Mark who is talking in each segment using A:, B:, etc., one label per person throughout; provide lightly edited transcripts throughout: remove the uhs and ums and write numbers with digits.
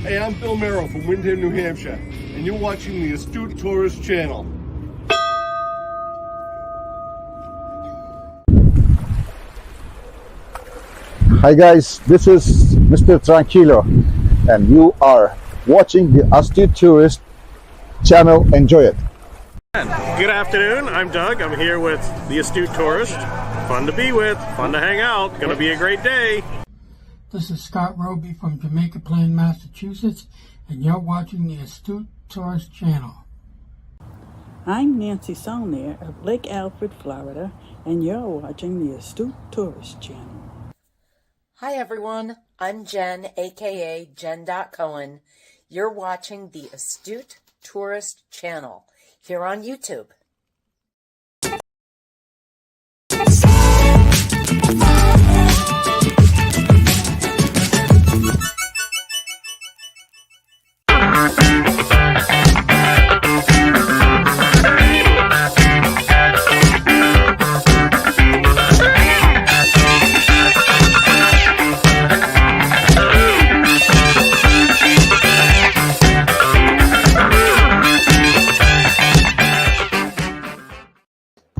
A: Hey, I'm Bill Merrill from Windham, New Hampshire, and you're watching the Astute Tourist Channel.
B: Hi guys, this is Mr. Tranquilo, and you are watching the Astute Tourist Channel. Enjoy it.
C: Good afternoon, I'm Doug. I'm here with the Astute Tourist. Fun to be with, fun to hang out, gonna be a great day.
D: This is Scott Roby from Jamaica Plain, Massachusetts, and you're watching the Astute Tourist Channel.
E: I'm Nancy Saulnier of Lake Alfred, Florida, and you're watching the Astute Tourist Channel.
F: Hi everyone, I'm Jen, aka Jen.Cohen. You're watching the Astute Tourist Channel here on YouTube.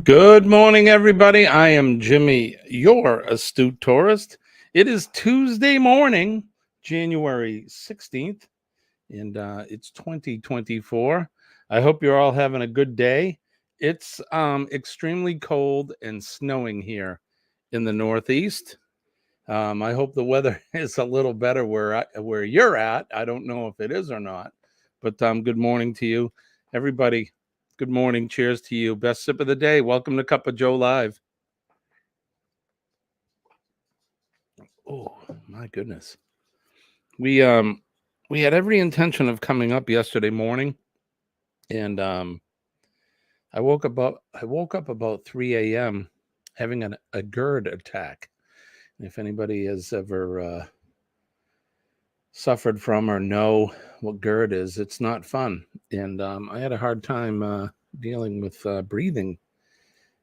C: Good morning, everybody. I am Jimmy, your Astute Tourist. It is Tuesday morning, January 16th, and it's 2024. I hope you're all having a good day. It's extremely cold and snowing here in the Northeast. I hope the weather is a little better where you're at. I don't know if it is or not, but good morning to you, everybody. Good morning. Cheers to you. Best sip of the day. Welcome to Cup of Joe Live. Oh, my goodness. We had every intention of coming up yesterday morning, and I woke up about 3 a.m. having a GERD attack. If anybody has ever suffered from or know what GERD is, it's not fun. And I had a hard time dealing with breathing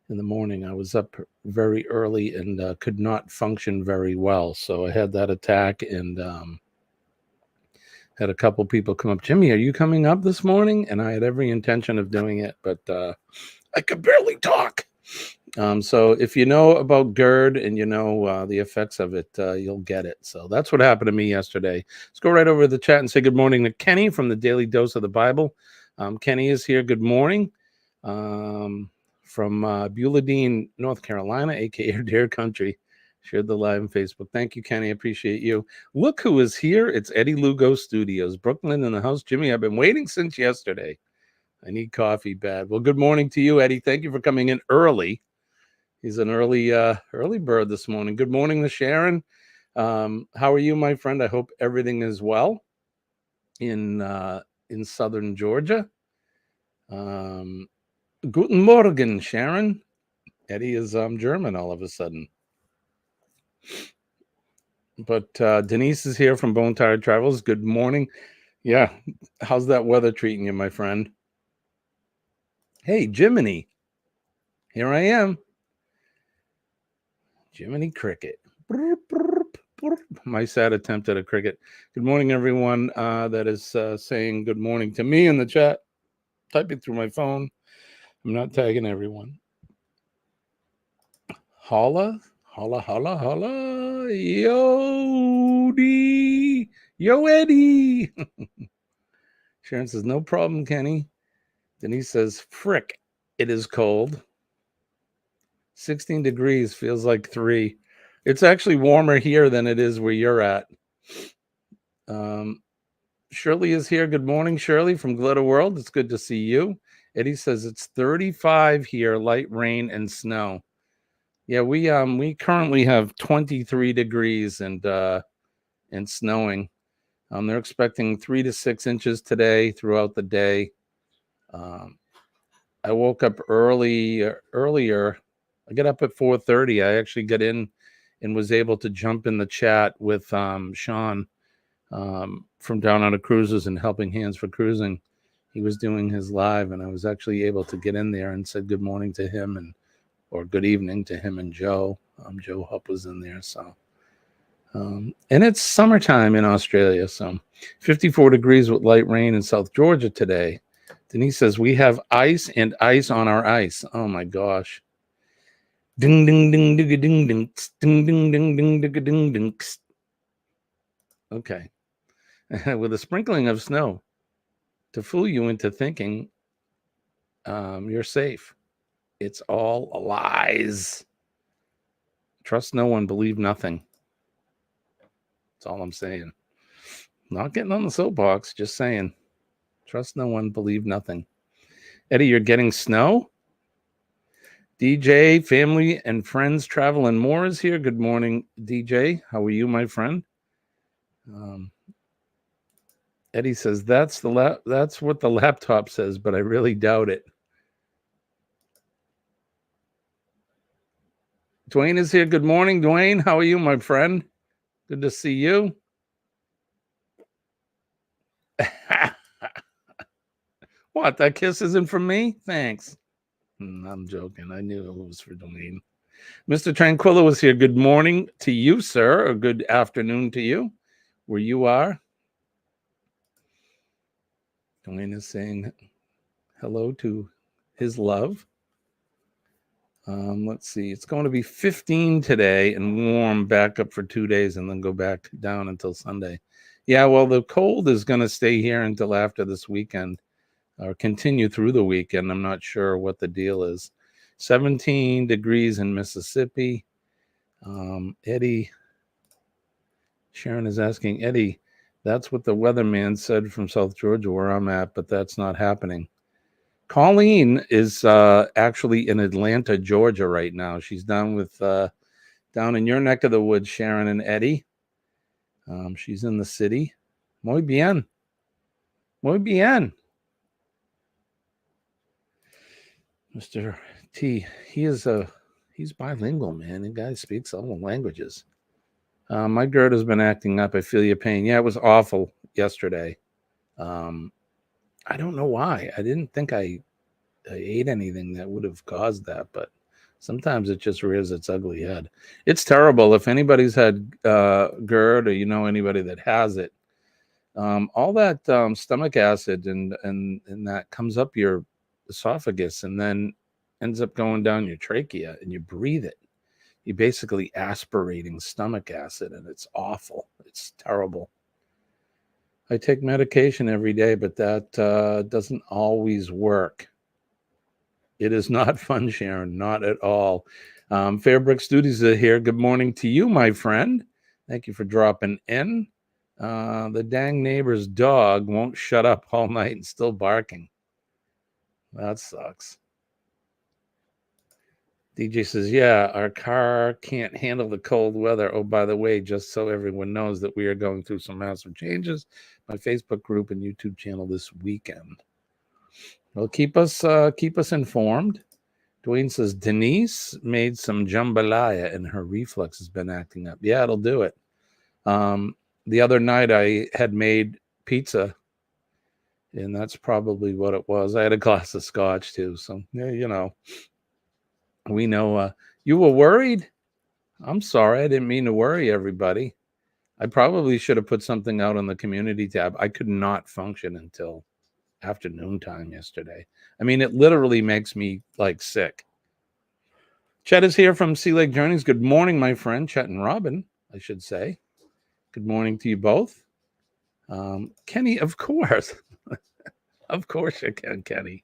C: in the morning. I was up very early and could not function very well. So I had that attack and had a couple people come up. Jimmy, are you coming up this morning? And I had every intention of doing it, but I could barely talk. So if you know about GERD and you know the effects of it, you'll get it. So that's what happened to me yesterday. Let's go right over to the chat and say good morning to Kenny from the Daily Dose of the Bible. Kenny is here. Good morning. From Beulah Dean, North Carolina, aka Dare Country. Shared the live on Facebook. Thank you, Kenny. Appreciate you. Look who is here. It's Eddie Lugo Studios, Brooklyn in the house. Jimmy, I've been waiting since yesterday. I need coffee bad. Well, good morning to you, Eddie. Thank you for coming in early. He's an early bird this morning. Good morning to Sharon. How are you, my friend? I hope everything is well in southern Georgia. Guten Morgen, Sharon. Eddie is German all of a sudden. But Denise is here from Bone Tired Travels. Good morning. Yeah, how's that weather treating you, my friend? Hey, Jiminy. Here I am. Jiminy Cricket. My sad attempt at a cricket. Good morning, everyone that is saying good morning to me in the chat. Typing through my phone. I'm not tagging everyone. Holla. Yo, D. Yo, Eddie. Sharon says, no problem, Kenny. Denise says, frick, it is cold. 16 degrees feels like 3. It's actually warmer here than it is where you're at. Shirley is here. Good morning, Shirley from Glitter World. It's good to see you. Eddie says it's 35 here, light rain and snow. Yeah, we currently have 23 degrees and snowing. They're expecting 3 to 6 inches today throughout the day. I woke up earlier. I get up at 4:30. I actually got in and was able to jump in the chat with Sean from Down Under Cruises and Helping Hands for Cruising. He was doing his live, and I was actually able to get in there and said good morning to him or good evening to him and Joe. Joe Hupp was in there, so And it's summertime in Australia, so 54 degrees with light rain in South Georgia today. Denise says, we have ice and ice on our ice. Oh my gosh. Ding, ding, ding, ding, ding, ding, ding, ding, ding, ding, ding, ding, ding. Okay. With a sprinkling of snow to fool you into thinking you're safe. It's all lies. Trust no one, believe nothing. That's all I'm saying. Not getting on the soapbox, just saying. Trust no one, believe nothing. Eddie, you're getting snow? DJ, family and friends, travel and more is here. Good morning, DJ. How are you, my friend? Eddie says, that's what the laptop says, but I really doubt it. Dwayne is here. Good morning, Dwayne. How are you, my friend? Good to see you. What? That kiss isn't from me? Thanks. I'm joking. I knew it was for Dwayne. Mr. Tranquillo is here. Good morning to you, sir, or good afternoon to you, where you are. Dwayne is saying hello to his love. Let's see. It's going to be 15 today and warm back up for 2 days and then go back down until Sunday. Yeah, well, the cold is going to stay here until after this weekend or continue through the weekend. I'm not sure what the deal is. 17 degrees in Mississippi. Eddie, Sharon is asking, Eddie, that's what the weatherman said from South Georgia where I'm at, but that's not happening. Colleen is actually in Atlanta, Georgia right now. She's down in your neck of the woods, Sharon and Eddie. She's in the city. Muy bien. Muy bien. Mr. T, he's bilingual, man. The guy speaks all the languages. My GERD has been acting up. I feel your pain. Yeah, it was awful yesterday. I don't know why. I didn't think I ate anything that would have caused that, but sometimes it just rears its ugly head. It's terrible. If anybody's had GERD or you know anybody that has it, all that stomach acid and that comes up your esophagus and then ends up going down your trachea and you breathe it. You're basically aspirating stomach acid and it's awful. It's terrible. I take medication every day, but that doesn't always work. It is not fun, Sharon, not at all. Fairbrick Studios are here. Good morning to you, my friend. Thank you for dropping in. The dang neighbor's dog won't shut up all night and still barking. That sucks. DJ says, yeah, our car can't handle the cold weather. Oh, by the way, just so everyone knows that we are going through some massive changes. My Facebook group and YouTube channel this weekend. Well, keep us informed. Dwayne says, Denise made some jambalaya and her reflux has been acting up. Yeah, it'll do it. The other night I had made pizza, and that's probably what it was. I had a glass of scotch too. So, yeah, you know. We know you were worried. I'm sorry. I didn't mean to worry everybody. I probably should have put something out on the community tab. I could not function until afternoon time yesterday. I mean, it literally makes me like sick. Chet is here from Sea Lake Journeys. Good morning, my friend. Chet and Robin, I should say. Good morning to you both. Kenny, of course. Of course you can, Kenny.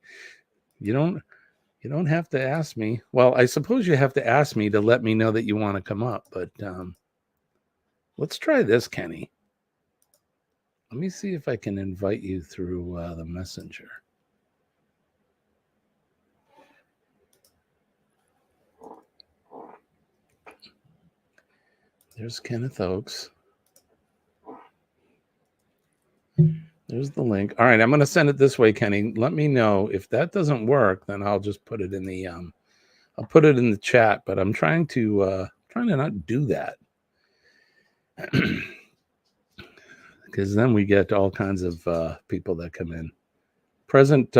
C: You don't have to ask me. Well, I suppose you have to ask me to let me know that you want to come up, but let's try this, Kenny. Let me see if I can invite you through the messenger. There's Kenneth Oakes. There's the link. All right, I'm going to send it this way, Kenny. Let me know if that doesn't work. Then I'll just put it in the I'll put it in the chat. But I'm trying to not do that because then we get all kinds of people that come in. Present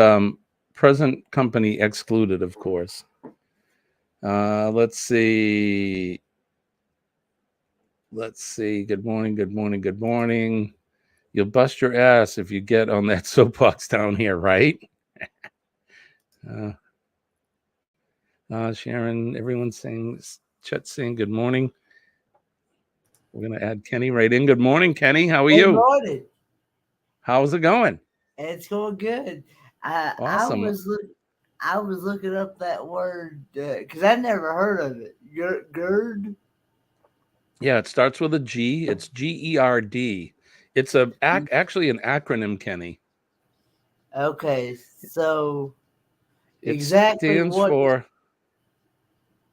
C: company excluded, of course. Let's see. let's see. Good morning, good morning, good morning. You'll bust your ass if you get on that soapbox down here, right? Sharon, everyone's saying, Chet's saying good morning. We're going to add Kenny right in. Good morning, Kenny. How are
G: Good
C: you?
G: morning.
C: How's it going?
G: It's going good.
C: Awesome.
G: I was looking up that word because I never heard of it. GERD.
C: Yeah, it starts with a G. It's GERD. It's actually an acronym, Kenny.
G: Okay, so
C: It
G: exactly
C: stands
G: what?
C: for.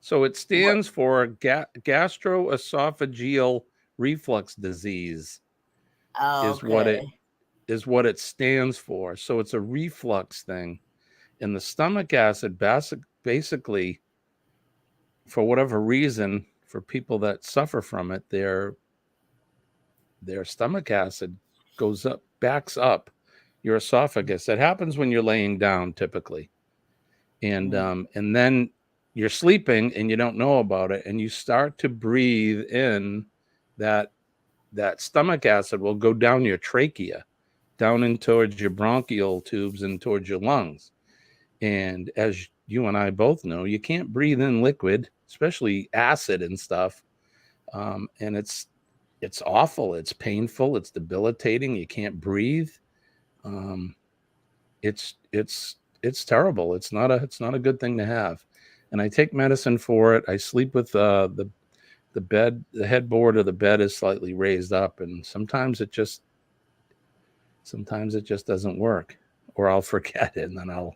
C: So it stands for gastroesophageal reflux disease.
G: Oh, okay.
C: Is what it stands for. So it's a reflux thing. And the stomach acid basically, for whatever reason, for people that suffer from it, their stomach acid backs up your esophagus. That happens when you're laying down typically. And then you're sleeping and you don't know about it, and you start to breathe in that stomach acid will go down your trachea, down in towards your bronchial tubes and towards your lungs. And as you and I both know, you can't breathe in liquid, especially acid and stuff. And it's awful. It's painful. It's debilitating. You can't breathe. It's terrible. It's not a good thing to have. And I take medicine for it. I sleep with the bed, the headboard of the bed is slightly raised up, and sometimes it just doesn't work, or I'll forget it, and then I'll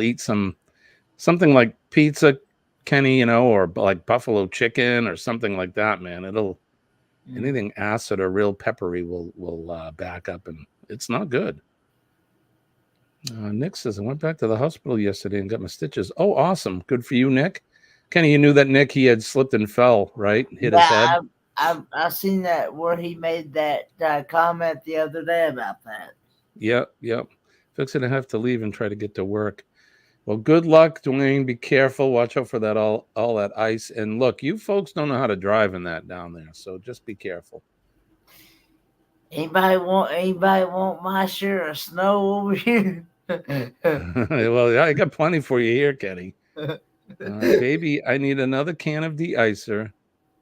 C: eat something like pizza, Kenny, or like buffalo chicken or something like that, man. Anything acid or real peppery will back up, and it's not good. Nick says, I went back to the hospital yesterday and got my stitches. Oh, awesome. Good for you, Nick. Kenny, you knew that Nick, he had slipped and fell, right? Hit his head.
G: I seen that where he made that comment the other day about that.
C: Yep. Fixing to have to leave and try to get to work. Well, good luck, Dwayne. Be careful. Watch out for that all that ice. And look, you folks don't know how to drive in that down there, so just be careful.
G: Anybody want my share of snow over here?
C: Well, I got plenty for you here, Kenny. Baby, I need another can of de-icer.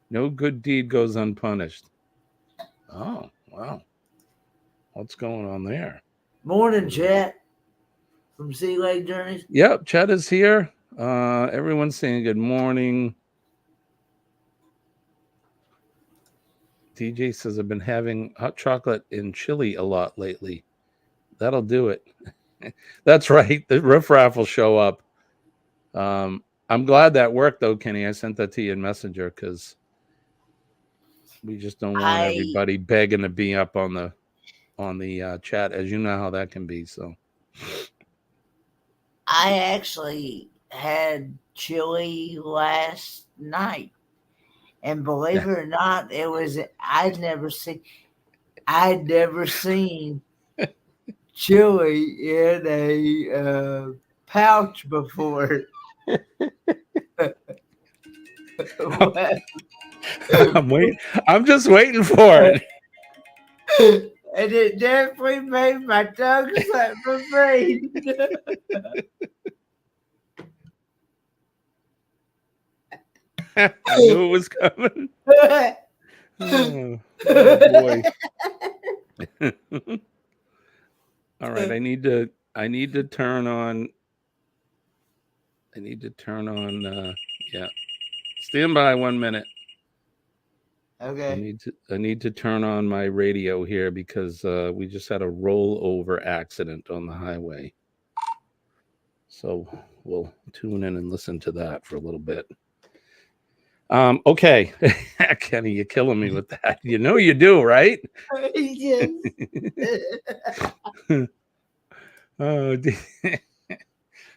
C: No good deed goes unpunished. Oh, wow. What's going on there?
G: Morning, Chet. From Sea Lake Journeys.
C: Yep, Chet is here. Everyone's saying good morning. DJ says, I've been having hot chocolate and chili a lot lately. That'll do it. That's right. The riffraff will show up. I'm glad that worked, though, Kenny. I sent that to you in Messenger because we just don't want everybody begging to be up on the chat, as you know how that can be. So
G: I actually had chili last night, and believe it or not, I'd never seen chili in a pouch before.
C: I'm just waiting for it.
G: And it definitely made my tongue slap for free.
C: I knew it was coming. Oh boy. All right, I need to turn on. Yeah. Stand by 1 minute.
G: Okay.
C: I need to turn on my radio here because we just had a rollover accident on the highway. So we'll tune in and listen to that for a little bit. Okay. Kenny, you're killing me with that. You know you do, right?
G: Yes.
C: Oh,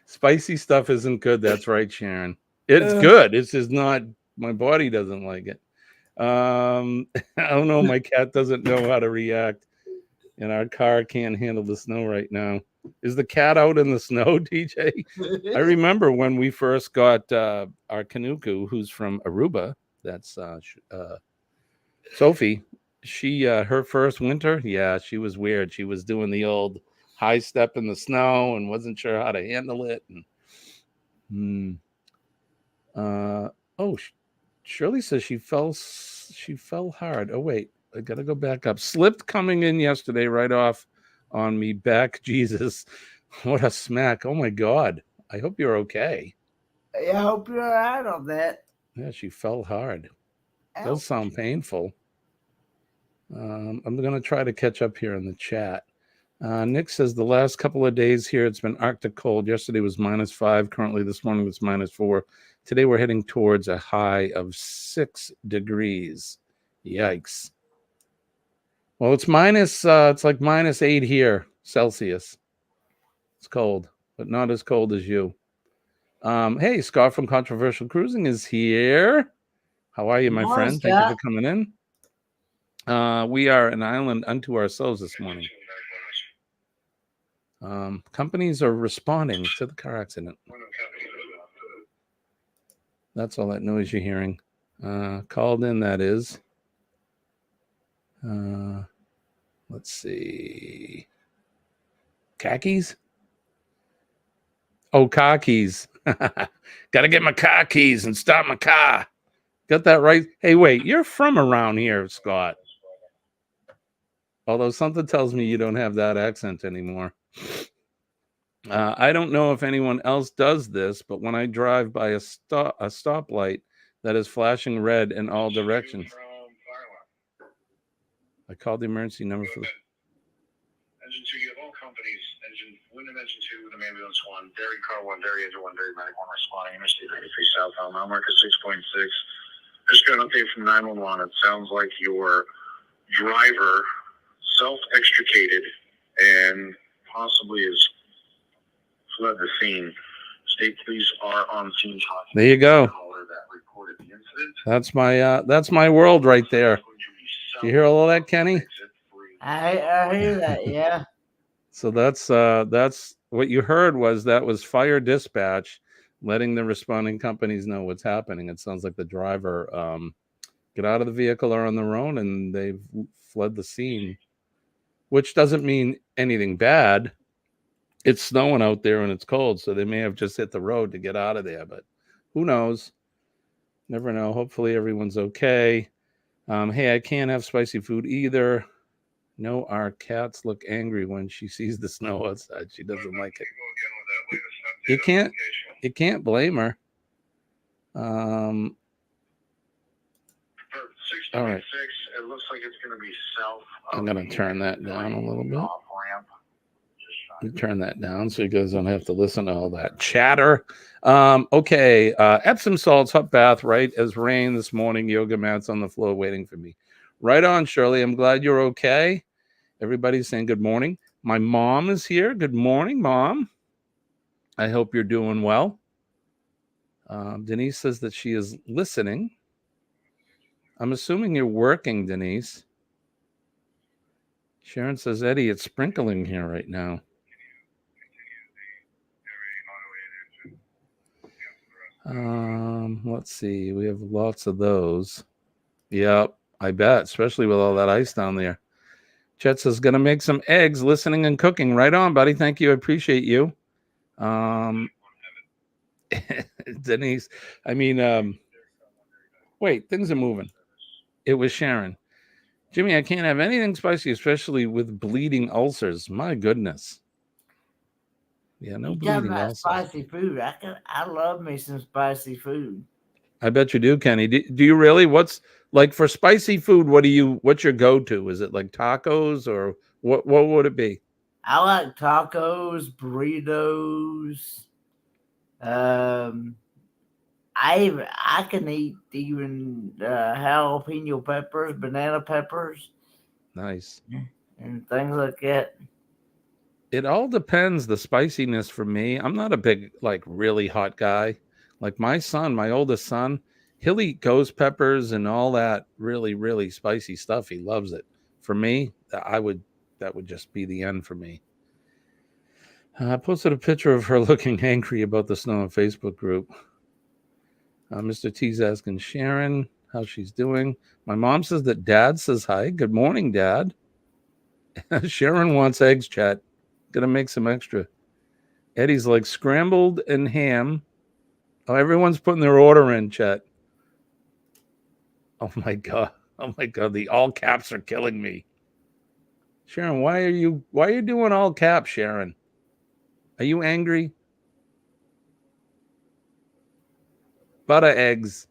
C: spicy stuff isn't good. That's right, Sharon. It's good. It's just not, my body doesn't like it. I don't know. My cat doesn't know how to react, and our car can't handle the snow right now. Is the cat out in the snow, DJ? I remember when we first got our Kanuku, who's from Aruba. That's Sophie, she her first winter, yeah, she was weird. She was doing the old high step in the snow and wasn't sure how to handle it. And oh, Shirley says she fell hard. Oh wait, I gotta go back up. Slipped coming in yesterday, right off on me back. Jesus, what a smack! Oh my God, I hope you're okay.
G: I hope you're all right on that.
C: Yeah, she fell hard.
G: Ouch.
C: Does sound painful. I'm going to try to catch up here in the chat. Nick says the last couple of days here, it's been Arctic cold. Yesterday was -5. Currently, this morning was -4. Today, we're heading towards a high of 6 degrees. Yikes. Well, it's like -8 here, Celsius. It's cold, but not as cold as you. Hey, Scott from Controversial Cruising is here. How are you, my
G: Morning,
C: friend? Thank you
G: Scott.
C: for coming in. We are an island unto ourselves this morning. Companies are responding to the car accident. That's all that noise you're hearing. Called in, that is. Let's see. Khakis? Oh, car keys. Gotta get my car keys and start my car. Got that right? Hey, wait, you're from around here, Scott. Although something tells me you don't have that accent anymore. I don't know if anyone else does this, but when I drive by a stoplight that is flashing red in all directions, I called the emergency number for the...
H: Engine 2, you have all companies. Wyndham Engine 2, Wyndham Ambulance 1, Dairy Car 1, Dairy Engine 1, Dairy Medic 1 responding. Interstate 93 southbound, mile marker 6.6. Just got an update from 911. It sounds like your driver self-extricated and possibly has fled the scene. State police are on scene talking.
C: There you go.
H: That reported the incident.
C: That's my world right there. You hear all of that, Kenny?
G: I hear that, yeah.
C: So that's what you heard was fire dispatch letting the responding companies know what's happening. It sounds like the driver get out of the vehicle or on their own, and they've fled the scene, which doesn't mean anything bad. It's snowing out there and it's cold, so they may have just hit the road to get out of there, but who knows? Never know. Hopefully everyone's okay. Hey, I can't have spicy food either. No, our cats look angry when she sees the snow outside. She doesn't like it. You can't blame her. All right.
H: It looks like it's going to be south.
C: I'm going to turn that down a little bit. Turn that down so you guys don't have to listen to all that chatter. Okay. Epsom salts, hot bath, right as rain this morning. Yoga mats on the floor waiting for me. Right on, Shirley. I'm glad you're okay. Everybody's saying good morning. My mom is here. Good morning, Mom. I hope you're doing well. Denise says that she is listening. I'm assuming you're working, Denise. Sharon says, Eddie, it's sprinkling here right now. Let's see. We have lots of those. Yep, I bet, especially with all that ice down there. Chet says, gonna make some eggs, listening and cooking. Right on, buddy. Thank you. I appreciate you. Denise, wait, things are moving. It was Sharon. Jimmy, I can't have anything spicy, especially with bleeding ulcers. My goodness. Yeah, no bleeding ulcers.
G: Spicy food. I love me some spicy food.
C: I bet you do, Kenny. Do you really? What's like for spicy food? What's your go-to? Is it like tacos or what would it be?
G: I like tacos, burritos. I can eat even jalapeno peppers, banana peppers.
C: Nice.
G: And things like that.
C: It all depends, the spiciness for me. I'm not a big, really hot guy. Like my son, my oldest son, he'll eat ghost peppers and all that really, really spicy stuff. He loves it. For me, that would just be the end for me. I posted a picture of her looking angry about the snow on Facebook group. Mr. T's asking Sharon, how she's doing. My mom says that Dad says hi. Good morning, Dad. Sharon wants eggs, chat. Gonna make some extra. Eddie's like scrambled and ham. Oh, everyone's putting their order in, chat. Oh my god. Oh my god. The all caps are killing me. Sharon, why are you doing all caps, Sharon? Are you angry? Butter eggs.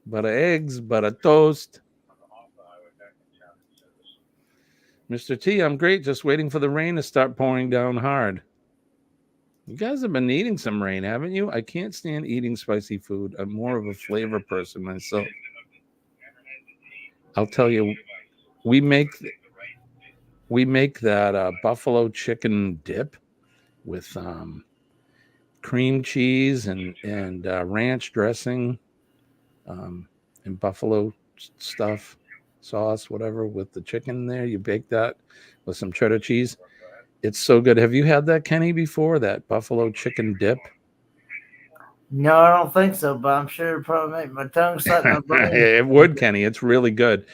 C: Butter eggs, butter toast. Mr. T, I'm great. Just waiting for the rain to start pouring down hard. You guys have been needing some rain, haven't you? I can't stand eating spicy food. I'm more of a flavor person myself. I'll tell you, we make that buffalo chicken dip with cream cheese and ranch dressing and buffalo stuff, sauce, whatever, with the chicken there. You bake that with some cheddar cheese. It's so good. Have you had that, Kenny, before? That buffalo chicken dip?
G: No, I don't think so, but I'm sure it'd probably make my tongue suck my brain.
C: It would, Kenny. It's really good.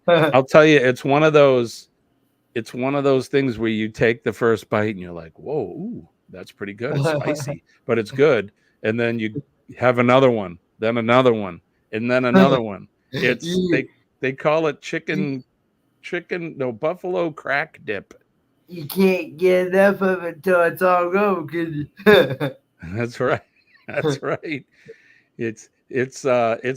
C: I'll tell you, it's one of those things where you take the first bite and you're like, whoa, ooh, that's pretty good. It's spicy, but it's good. And then you have another one, then another one, and then another one. It's they call it buffalo crack dip.
G: You can't get enough of it till it's all gone, can you?
C: That's right. That's right. It's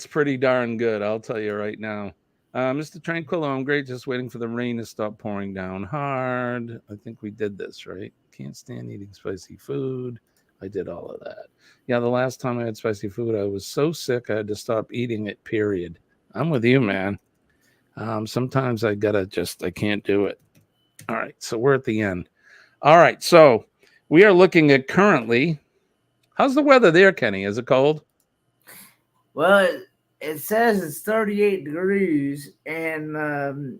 C: pretty darn good. I'll tell you right now. Mr. Tranquillo, I'm great. Just waiting for the rain to stop pouring down hard. I think we did this, right? Can't stand eating spicy food. I did all of that. Yeah, the last time I had spicy food, I was so sick I had to stop eating it, period. I'm with you, man. Sometimes I can't do it. All right, so we're at the end. All right, so we are looking at currently. How's the weather there, Kenny? Is it cold?
G: Well, it says it's 38 degrees, and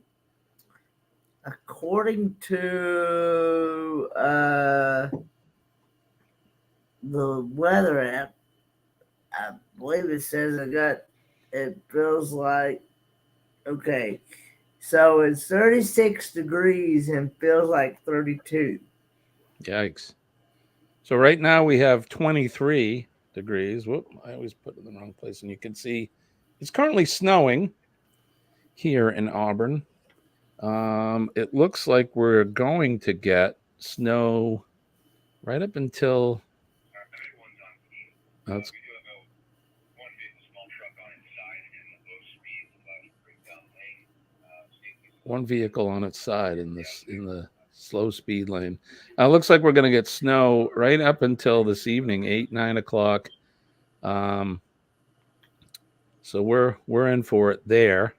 G: according to the weather app, I believe it says it feels like, okay, so it's 36 degrees and feels like 32.
C: Yikes. So right now we have 23 degrees. Whoop, I always put it in the wrong place. And you can see it's currently snowing here in Auburn. It looks like we're going to get snow right up until... That's one vehicle on its side in the slow speed lane. It looks like we're going to get snow right up until this evening, 8-9 o'clock. So we're in for it there.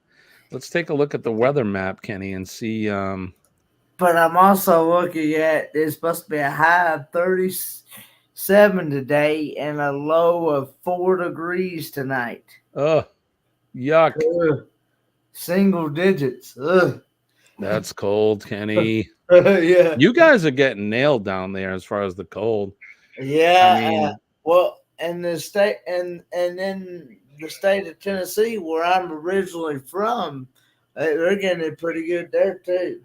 C: Let's take a look at the weather map, Kenny, and see.
G: But I'm also looking at it's supposed to be a high of 37 today and a low of 4 degrees tonight.
C: Oh, yuck.
G: Single digits. Ugh.
C: That's cold, Kenny.
G: Yeah.
C: You guys are getting nailed down there as far as the cold.
G: Yeah.
C: I mean,
G: well, and the state and in the state of Tennessee, where I'm originally from, they're getting it pretty good there too.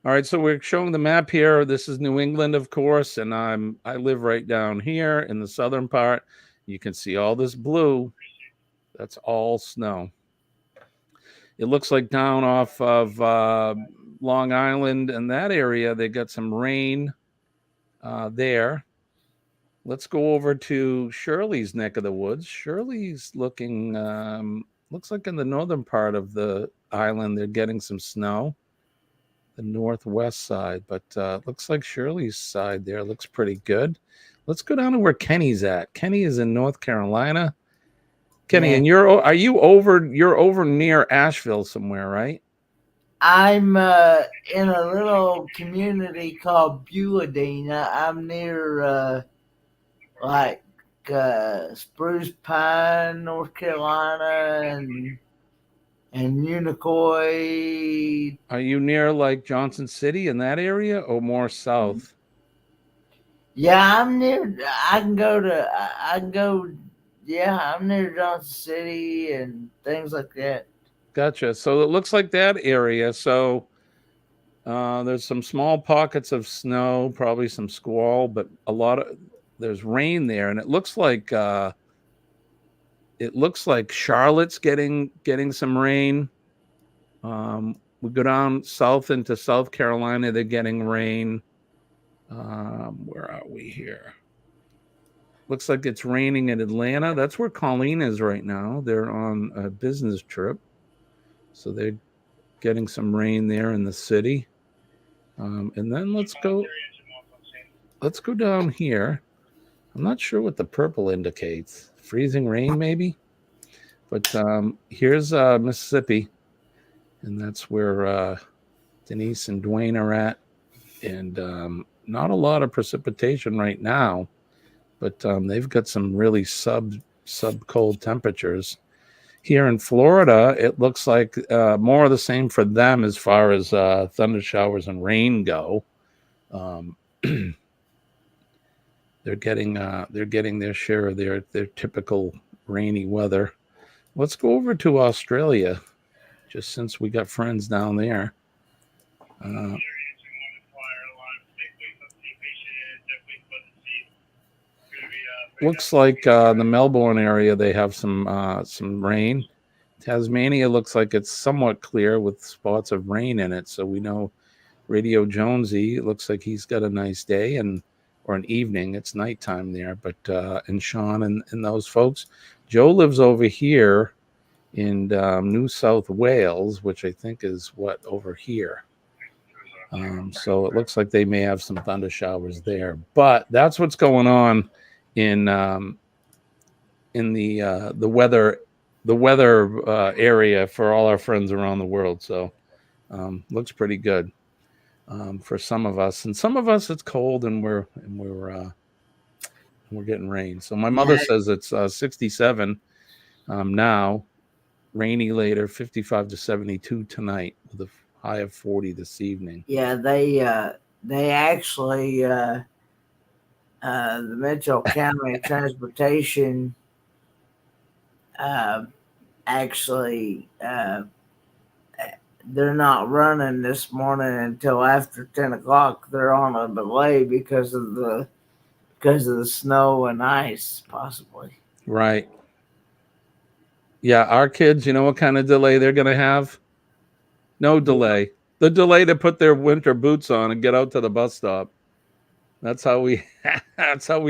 C: All right, so we're showing the map here. This is New England, of course, and I live right down here in the southern part. You can see all this blue. That's all snow. It looks like down off of Long Island and that area, they got some rain there. Let's go over to Shirley's neck of the woods. Shirley's looking, looks like in the northern part of the island, they're getting some snow. The northwest side, but looks like Shirley's side there looks pretty good. Let's go down to where Kenny's at. Kenny is in North Carolina. Kenny, yeah. And you're over near Asheville somewhere, right? I'm
G: in a little community called Buedene. I'm near Spruce Pine, North Carolina, and Unicoi.
C: Are you near like Johnson City in that area or more south?
G: Yeah, I'm near. I can go. Yeah, I'm near Johnson City and things like that.
C: Gotcha. So it looks like that area. So there's some small pockets of snow, probably some squall, but there's rain there, and it looks like Charlotte's getting some rain. We go down south into South Carolina, they're getting rain. Where are we here? Looks like it's raining in Atlanta. That's where Colleen is right now. They're on a business trip, so they're getting some rain there in the city. And then let's go down here. I'm not sure what the purple indicates. Freezing rain, maybe. But here's Mississippi, and that's where Denise and Dwayne are at. And not a lot of precipitation right now, but they've got some really sub cold temperatures. Here in Florida, it looks like more of the same for them as far as thunder showers and rain go. They're getting their share of their typical rainy weather. Let's go over to Australia, just since we got friends down there. Looks like the Melbourne area, they have some rain. Tasmania looks like it's somewhat clear with spots of rain in it. So we know Radio Jonesy, it looks like he's got a nice day or an evening. It's nighttime there. But and Sean and those folks. Joe lives over here in New South Wales, which I think is over here. So it looks like they may have some thunder showers there. But that's what's going on in the weather area for all our friends around the world. So looks pretty good for some of us, and some of us it's cold and we're getting rain. So my mother says it's 67 now, rainy later, 55 to 72 tonight with a high of 40 this evening.
G: Yeah, they actually the Mitchell County Transportation actually they're not running this morning until after 10 o'clock. They're on a delay because of the snow and ice, possibly.
C: Right. Yeah, our kids, you know what kind of delay they're going to have? No delay. The delay to put their winter boots on and get out to the bus stop. That's how we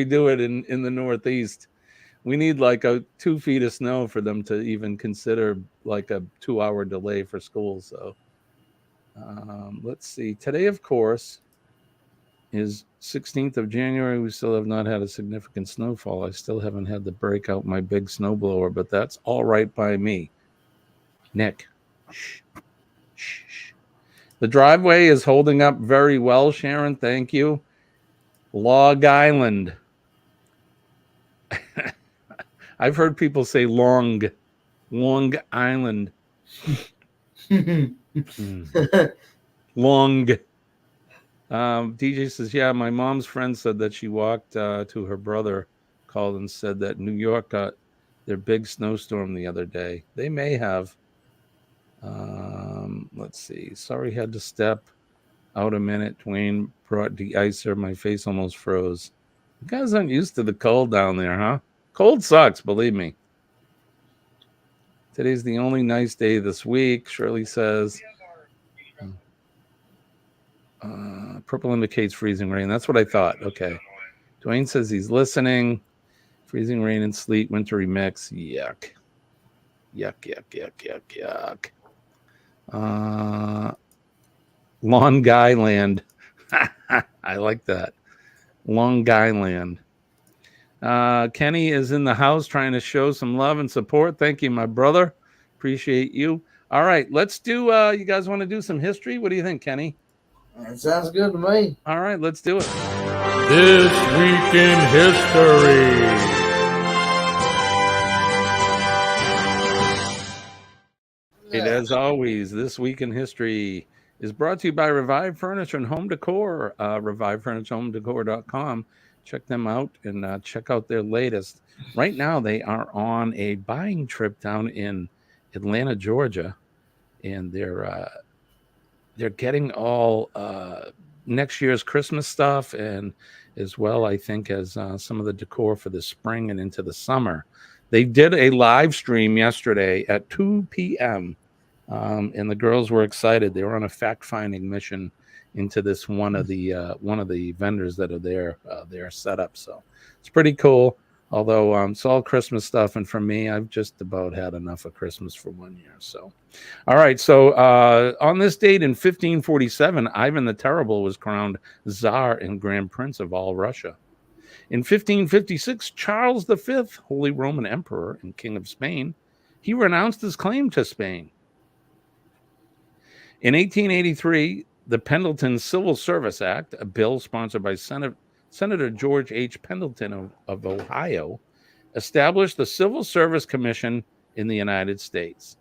C: do it in the Northeast. We need like 2 feet of snow for them to even consider like a 2-hour delay for school. So let's see. Today, of course, is 16th of January. We still have not had a significant snowfall. I still haven't had to break out my big snowblower, but that's all right by me. Nick. Shh. Shh. The driveway is holding up very well, Sharon. Thank you. Log Island. I've heard people say Long Island. Long. DJ says, yeah, my mom's friend said that she walked to her brother, called and said that New York got their big snowstorm the other day. They may have. Let's see. Sorry, had to step out a minute. Dwayne brought de-icer. My face almost froze. You guys aren't used to the cold down there, huh? Cold sucks, believe me. Today's the only nice day this week, Shirley says. Purple indicates freezing rain. That's what I thought. Okay. Dwayne says he's listening. Freezing rain and sleet, wintry mix. Yuck. Yuck, yuck, yuck, yuck, yuck. Long Guy Land. I like that. Long Guy Land. Kenny is in the house trying to show some love and support. Thank you, my brother. Appreciate you. All right, let's do, you guys want to do some history? What do you think, Kenny?
G: That sounds good to me.
C: All right, let's do it.
I: This Week in History.
C: And as always, This Week in History is brought to you by Revive Furniture and Home Decor, revivefurnitureandhomedecor.com. check them out and check out their latest. Right now, they are on a buying trip down in Atlanta, Georgia, and they're getting all next year's Christmas stuff, and as well, I think, as some of the decor for the spring and into the summer. They did a live stream yesterday at 2 p.m. And the girls were excited. They were on a fact-finding mission into this one of the vendors that are there, their setup. So it's pretty cool. Although it's all Christmas stuff, and for me, I've just about had enough of Christmas for 1 year. So, all right. So on this date in 1547, Ivan the Terrible was crowned Tsar and Grand Prince of all Russia. In 1556, Charles V, Holy Roman Emperor and King of Spain, he renounced his claim to Spain. In 1883, the Pendleton Civil Service Act, a bill sponsored by Senator George H. Pendleton of Ohio, established the Civil Service Commission in the United States.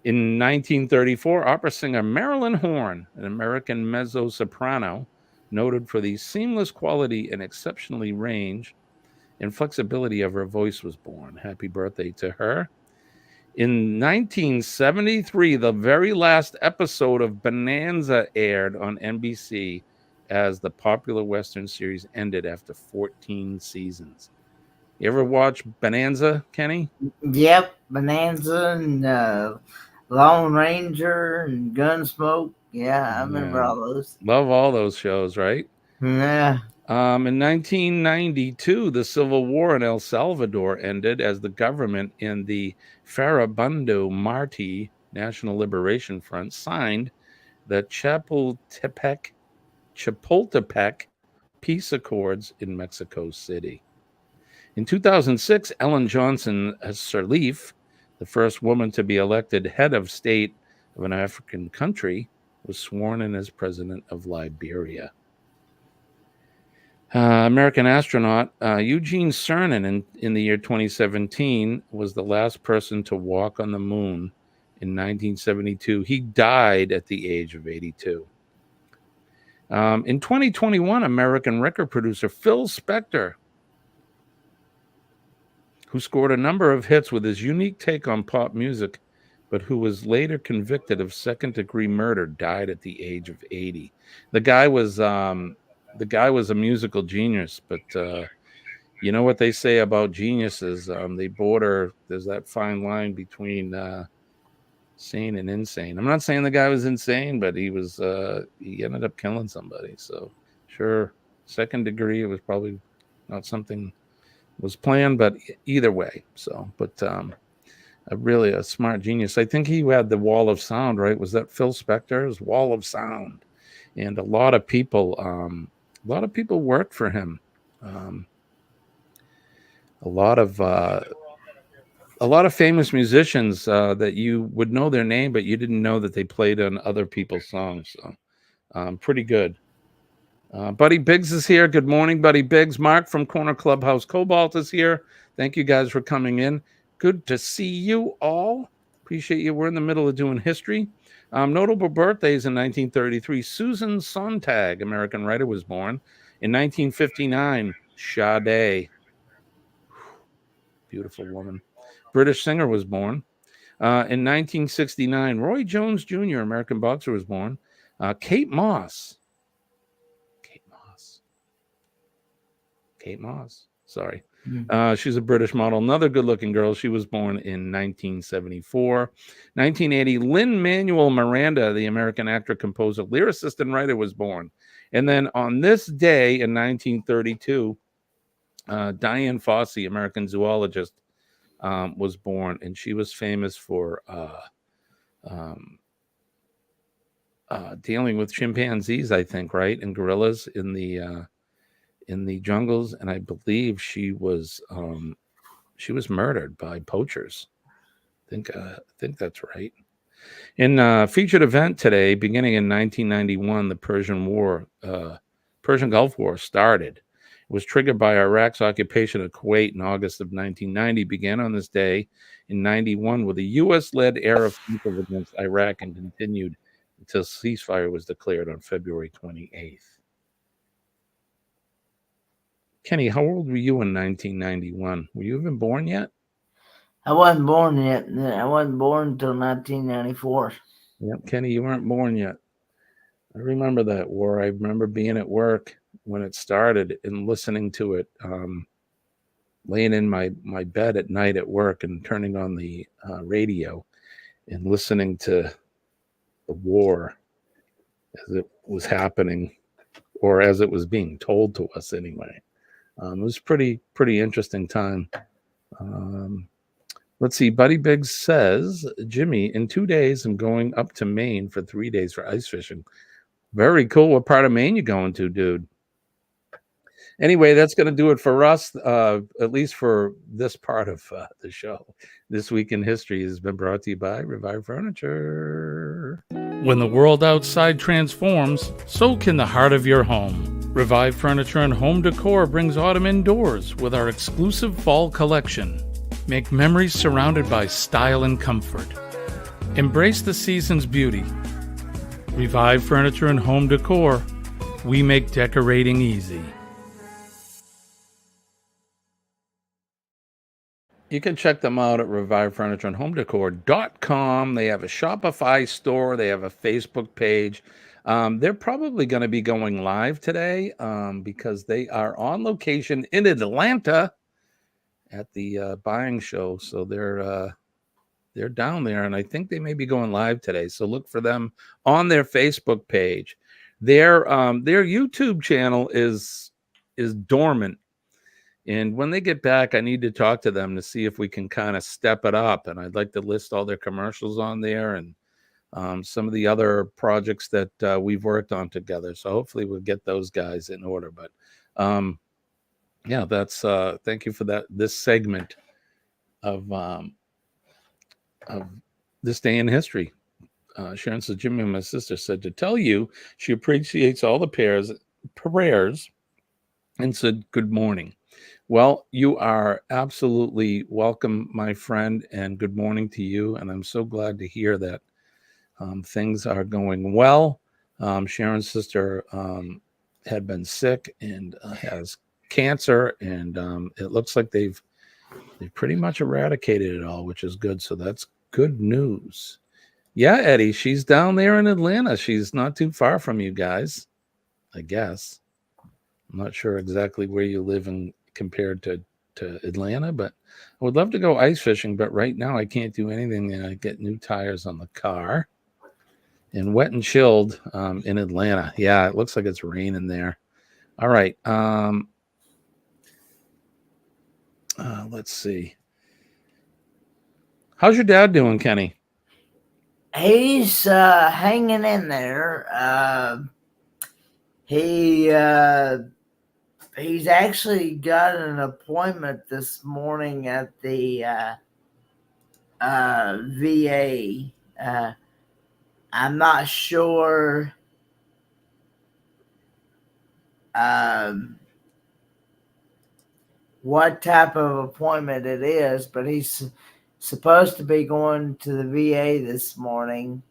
C: In 1934, opera singer Marilyn Horne, an American mezzo-soprano, noted for the seamless quality and exceptionally range and flexibility of her voice, was born. Happy birthday to her. In 1973, the very last episode of Bonanza aired on NBC as the popular Western series ended after 14 seasons. You ever watch Bonanza, Kenny?
G: Yep, Bonanza and Lone Ranger and Gunsmoke. Yeah, I remember all those.
C: Love all those shows, right?
G: Yeah.
C: In 1992, the civil war in El Salvador ended as the government and the Farabundo Martí National Liberation Front signed the Chapultepec Peace Accords in Mexico City. In 2006, Ellen Johnson Sirleaf, the first woman to be elected head of state of an African country, was sworn in as president of Liberia. American astronaut Eugene Cernan in the year 2017 was the last person to walk on the moon in 1972. He died at the age of 82. In 2021, American record producer Phil Spector, who scored a number of hits with his unique take on pop music, but who was later convicted of second-degree murder, died at the age of 80. The guy was a musical genius, but you know what they say about geniuses? There's that fine line between sane and insane. I'm not saying the guy was insane, but he ended up killing somebody. So sure, second degree, it was probably not something was planned, but either way. So, but really a smart genius. I think he had the Wall of Sound, right? Was that Phil Spector's Wall of Sound? And a lot of people worked for him. A lot of famous musicians that you would know their name, but you didn't know that they played on other people's songs. So, pretty good. Buddy Biggs is here. Good morning, Buddy Biggs. Mark from Corner Clubhouse Cobalt is here. Thank you guys for coming in. Good to see you all. Appreciate you. We're in the middle of doing history. Notable birthdays in 1933. Susan Sontag, American writer, was born. In 1959, Sade, beautiful woman, British singer, was born. In 1969, Roy Jones Jr., American boxer, was born. Kate Moss. Sorry. She's a British model, another good-looking girl. She was born in 1974. 1980, Lin-Manuel Miranda, the American actor, composer, lyricist, and writer, was born. And then on this day in 1932, Diane Fossey, American zoologist, was born, and she was famous for dealing with chimpanzees, I think, right, and gorillas in the jungles, and I believe she was murdered by poachers. I think that's right. In a featured event today, beginning in 1991, the Persian Gulf War started. It was triggered by Iraq's occupation of Kuwait in August of 1990. Began on this day in 91 with a U.S.-led air offensive against Iraq and continued until ceasefire was declared on February 28th. Kenny, how old were you in 1991? Were you even born yet?
G: I wasn't born yet. I wasn't born until 1994.
C: Yep, Kenny, you weren't born yet. I remember that war. I remember being at work when it started and listening to it, laying in my bed at night at work and turning on the radio and listening to the war as it was happening, or as it was being told to us anyway. It was pretty interesting time. Let's see. Buddy Biggs says, Jimmy, in 2 days, I'm going up to Maine for 3 days for ice fishing. Very cool. What part of Maine you going to, dude? Anyway, that's going to do it for us, at least for this part of the show. This Week in History has been brought to you by Revive Furniture.
I: When the world outside transforms, so can the heart of your home. Revive Furniture and Home Decor brings autumn indoors with our exclusive fall collection. Make memories surrounded by style and comfort. Embrace the season's beauty. Revive Furniture and Home Decor. We make decorating easy.
C: You can check them out at revivefurnitureandhomedecor.com. They have a Shopify store. They have a Facebook page. They're probably going to be going live today because they are on location in Atlanta at the buying show. So they're down there, and I think they may be going live today. So look for them on their Facebook page. Their YouTube channel is dormant. And when they get back, I need to talk to them to see if we can kind of step it up. And I'd like to list all their commercials on there and some of the other projects that we've worked on together. So hopefully we'll get those guys in order. But yeah, that's thank you for that. This segment of this day in history. Sharon says, Jimmy, my sister, said to tell you she appreciates all the prayers and said good morning. Well, you are absolutely welcome, my friend, and good morning to you. And I'm so glad to hear that things are going well. Sharon's sister had been sick and has cancer, and it looks like they've pretty much eradicated it all, which is good. So that's good news. Yeah, Eddie, she's down there in Atlanta. She's not too far from you guys, I guess. I'm not sure exactly where you live in compared to Atlanta, but I would love to go ice fishing, but right now I can't do anything. I get new tires on the car. And wet and chilled in Atlanta. Yeah, it looks like it's raining there. All right. Let's see. How's your dad doing, Kenny?
G: He's hanging in there. He's actually got an appointment this morning at the VA. I'm not sure what type of appointment it is, but he's supposed to be going to the VA this morning.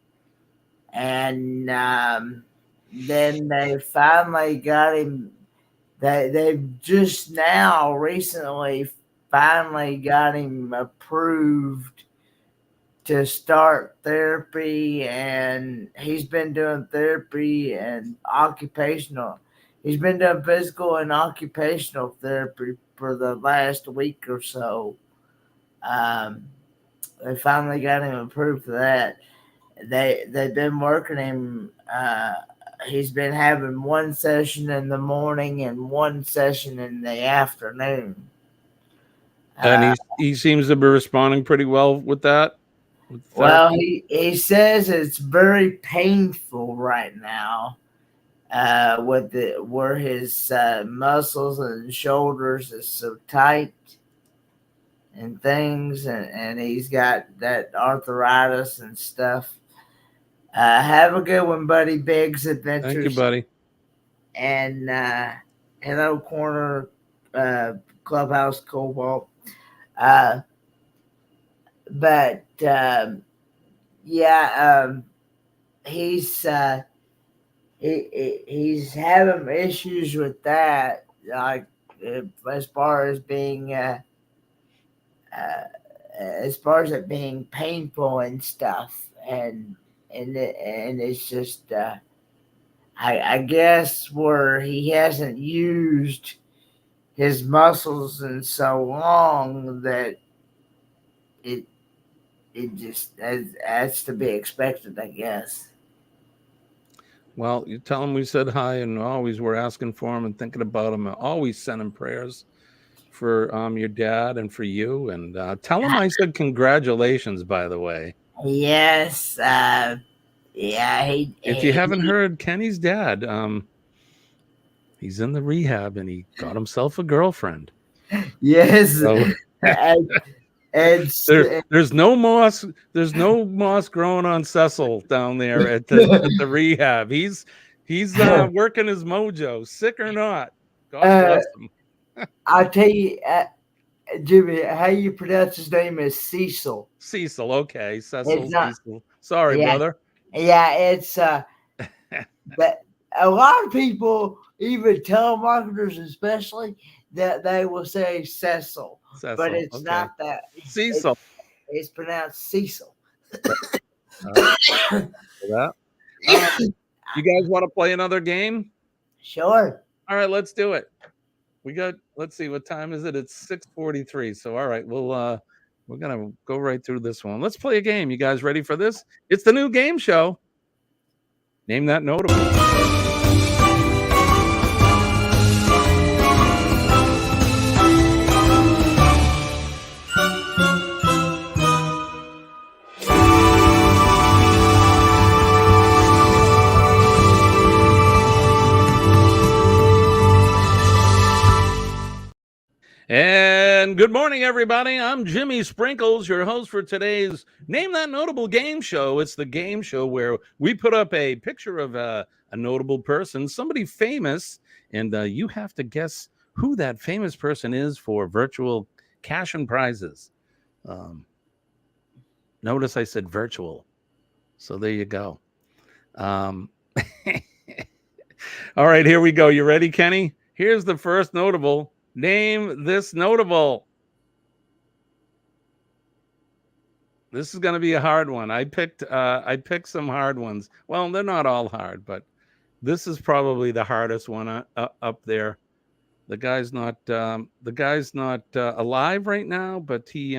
G: And then they finally got him. They've just now recently finally got him approved to start therapy, and he's been doing therapy and he's been doing physical and occupational therapy for the last week or so. They finally got him approved for that. They've been working him. He's been having one session in the morning and one session in the afternoon.
C: And he seems to be responding pretty well with that.
G: Well, he says it's very painful right now, where his muscles and shoulders is so tight and things, and he's got that arthritis and stuff. Have a good one, buddy. Biggs Adventures.
C: Thank you, buddy.
G: And hello, Corner Clubhouse Cobalt. But he's having issues with that. Like as far as being as far as it being painful and stuff, and it's just I guess where he hasn't used his muscles in so long that it just that's to be expected, I guess.
C: Well, you tell him we said hi, and always we're asking for him and thinking about him, and always sending prayers for your dad and for you, and tell him I said congratulations, by the way.
G: Yes, yeah.
C: If you haven't heard, Kenny's dad, he's in the rehab and he got himself a girlfriend.
G: Yes,
C: So, there's no moss. There's no moss growing on Cecil down there at the rehab. He's working his mojo, sick or not. God bless him.
G: I'll tell you, Jimmy, how you pronounce his name is Cecil.
C: Cecil, okay, Cecil. Cecil. Sorry, brother.
G: Yeah, it's but a lot of people, even telemarketers especially, that they will say Cecil, but it's not that.
C: Cecil.
G: It's pronounced Cecil.
C: You guys want to play another game?
G: Sure.
C: All right, let's do it. Let's see, what time is it? It's 6:43. So all right, we're gonna go right through this one. Let's play a game. You guys ready for this? It's the new game show. Name that notable. And good morning, everybody. I'm Jimmy Sprinkles, your host for today's Name That Notable game show. It's the game show where we put up a picture of a notable person, somebody famous, and you have to guess who that famous person is for virtual cash and prizes. Notice I said virtual. So there you go. All right, here we go. You ready, Kenny? Here's the first notable. Name this notable. This is going to be a hard one. I picked some hard ones. Well, they're not all hard, but this is probably the hardest one up there. The guy's not alive right now, but he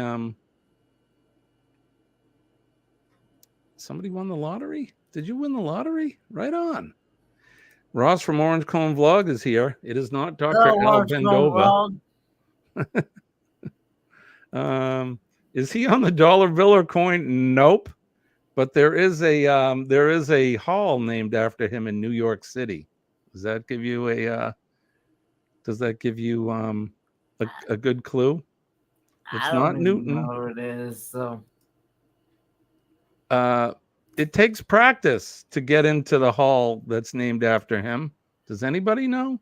C: somebody won the lottery. Did you win the lottery? Right on. Ross from Orange Cone Vlog is here. It is not Dr. Al Bendova. Is he on the dollar bill or coin? Nope. But there is a hall named after him in New York City. Does that give you a good clue? It's not Newton.
G: I don't know who it is. So
C: it takes practice to get into the hall that's named after him. Does anybody know?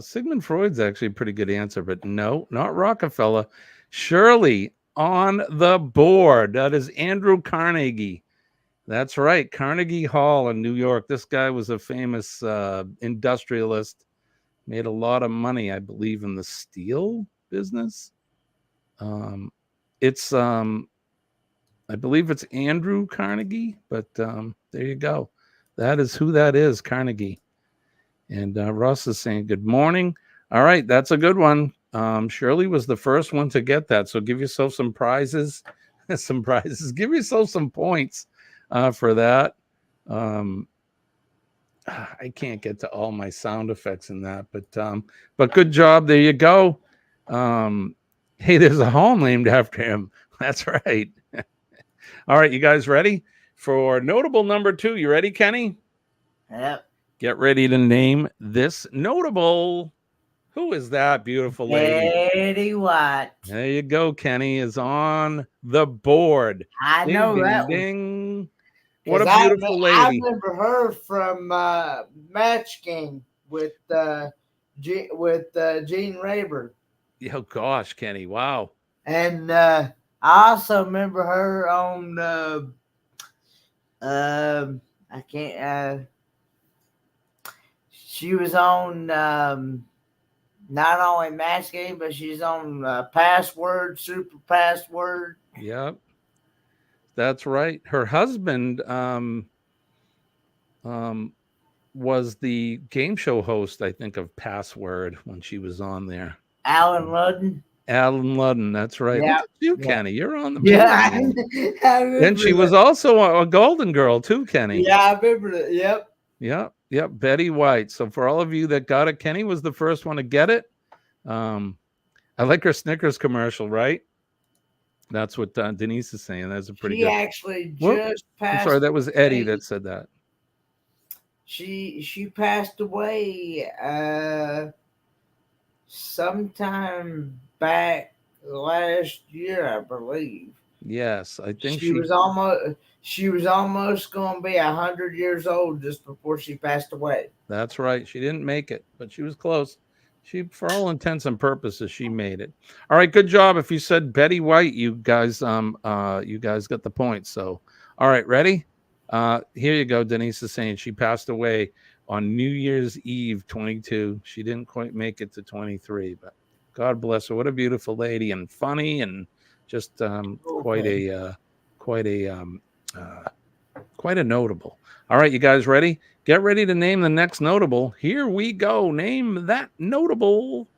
C: Sigmund Freud's actually a pretty good answer, but no, not Rockefeller. Shirley on the board. That is Andrew Carnegie. That's right. Carnegie Hall in New York. This guy was a famous industrialist. Made a lot of money, I believe, in the steel business. I believe it's Andrew Carnegie, but there you go. That is who that is, Carnegie. And Ross is saying good morning. All right, that's a good one. Shirley was the first one to get that. So give yourself some prizes. Some prizes. Give yourself some points for that. I can't get to all my sound effects in that, but good job. There you go. Hey, there's a hall named after him. That's right. All right, you guys ready for notable number 2? You ready, Kenny?
G: Yep.
C: Get ready to name this notable. Who is that beautiful lady?
G: Betty White.
C: There you go. Kenny is on the board.
G: I
C: ding,
G: know
C: ding,
G: that
C: ding. What a
G: I
C: beautiful lady.
G: I remember her from Match Game with Gene Rayburn.
C: Oh gosh, Kenny! Wow.
G: And I also remember her on she was on not only Match Game, but she's on Password, Super Password.
C: Yep. That's right. Her husband was the game show host, I think, of Password when she was on there.
G: Alan Ludden.
C: Alan Ludden, that's right.
G: Yeah.
C: Look at you,
G: Yeah.
C: Kenny. You're on the
G: Yeah,
C: board.
G: I remember
C: And she
G: that.
C: was also a Golden Girl too, Kenny.
G: Yeah, I remember that. Yep.
C: Yep. Betty White. So for all of you that got it, Kenny was the first one to get it. I like her Snickers commercial, right? That's what Denise is saying. That's a pretty
G: She
C: good.
G: actually
C: Whoop.
G: just
C: I'm
G: passed.
C: sorry, that was Eddie
G: away.
C: that said that.
G: She passed away sometime back last year, I believe.
C: Yes, I think
G: She was almost going to be 100 years old just before she passed away.
C: That's right. She didn't make it, but she was close. She, for all intents and purposes, she made it. All right, good job. If you said Betty White, you guys got the point. So, all right, ready? Here you go. Denise is saying she passed away on New Year's Eve, 22. She didn't quite make it to 23, but God bless her. What a beautiful lady, and funny, and just quite a notable. All right, you guys ready? Get ready to name the next notable. Here we go. Name that notable.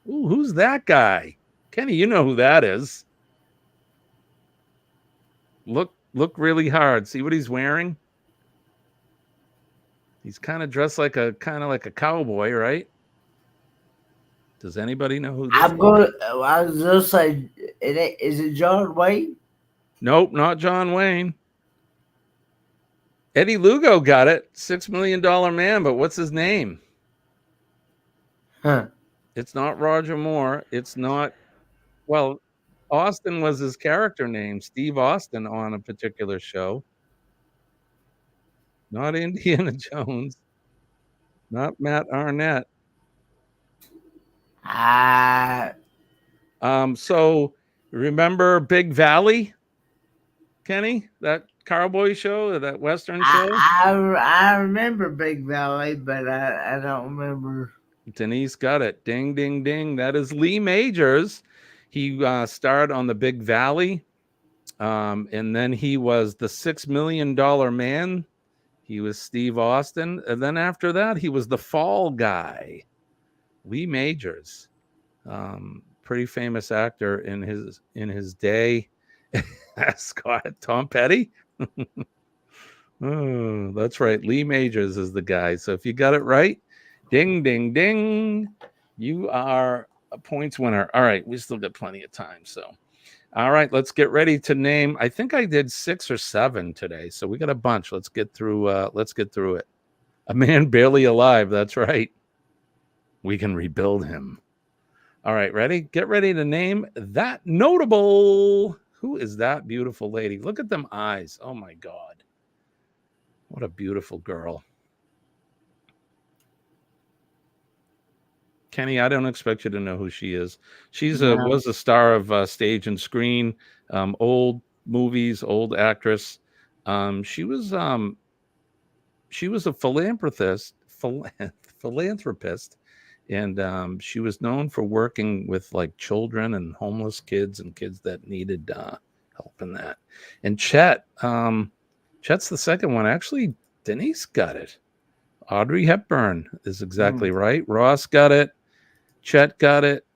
C: Ooh, who's that guy? Kenny, you know who that is. Look really hard. See what he's wearing? He's kind of dressed like a cowboy, right? Does anybody know who this is?
G: I was going to say, is it John Wayne?
C: Nope, not John Wayne. Eddie Lugo got it. $6 Million Man, but what's his name?
G: Huh.
C: It's not Roger Moore. It's not, well, Austin was his character name, Steve Austin, on a particular show. Not Indiana Jones. Not Matt Arnett. So remember Big Valley, Kenny? That cowboy show, that Western show?
G: I remember Big Valley, but I don't remember.
C: Denise got it. Ding, ding, ding. That is Lee Majors. He starred on the Big Valley, and then he was the $6 Million Man. He was Steve Austin, and then after that, he was the Fall Guy. Lee Majors, pretty famous actor in his day. Scott, Tom Petty. Oh, that's right. Lee Majors is the guy. So if you got it right, ding, ding, ding, you are a points winner. All right, we still got plenty of time. So, all right, let's get ready to name. I think I did 6 or 7 today, so we got a bunch. Let's get through it. A man barely alive. That's right. We can rebuild him. All right, ready? Get ready to name that notable. Who is that beautiful lady? Look at them eyes. Oh my God. What a beautiful girl. Kenny, I don't expect you to know who she is. She's was a star of stage and screen, old movies, old actress. She was a philanthropist, and she was known for working with like children and homeless kids and kids that needed help in that. And Chet's the second one. Actually, Denise got it. Audrey Hepburn is exactly right. Ross got it. Chet got it.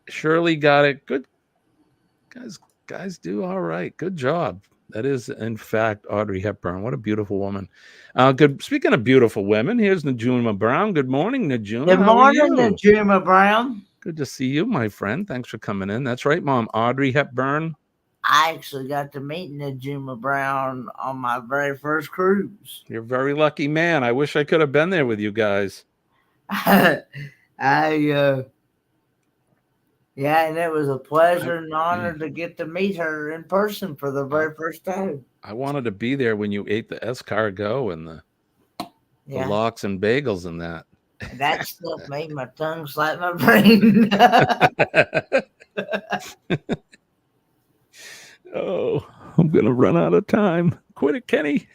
C: Shirley got it. Good guys do all right. Good job. That is, in fact, Audrey Hepburn. What a beautiful woman. Good. Speaking of beautiful women, here's Najuma Brown. Good morning, Najuma.
G: Good morning, Najuma Brown.
C: Good to see you, my friend. Thanks for coming in. That's right, Mom. Audrey Hepburn.
G: I actually got to meet Najuma Brown on my very first cruise.
C: You're a very lucky man. I wish I could have been there with you guys.
G: Yeah, and it was a pleasure and honor to get to meet her in person for the very first time.
C: I wanted to be there when you ate the escargot and the lox and bagels and that.
G: That stuff made my tongue slap my brain.
C: Oh, I'm going to run out of time. Quit it, Kenny.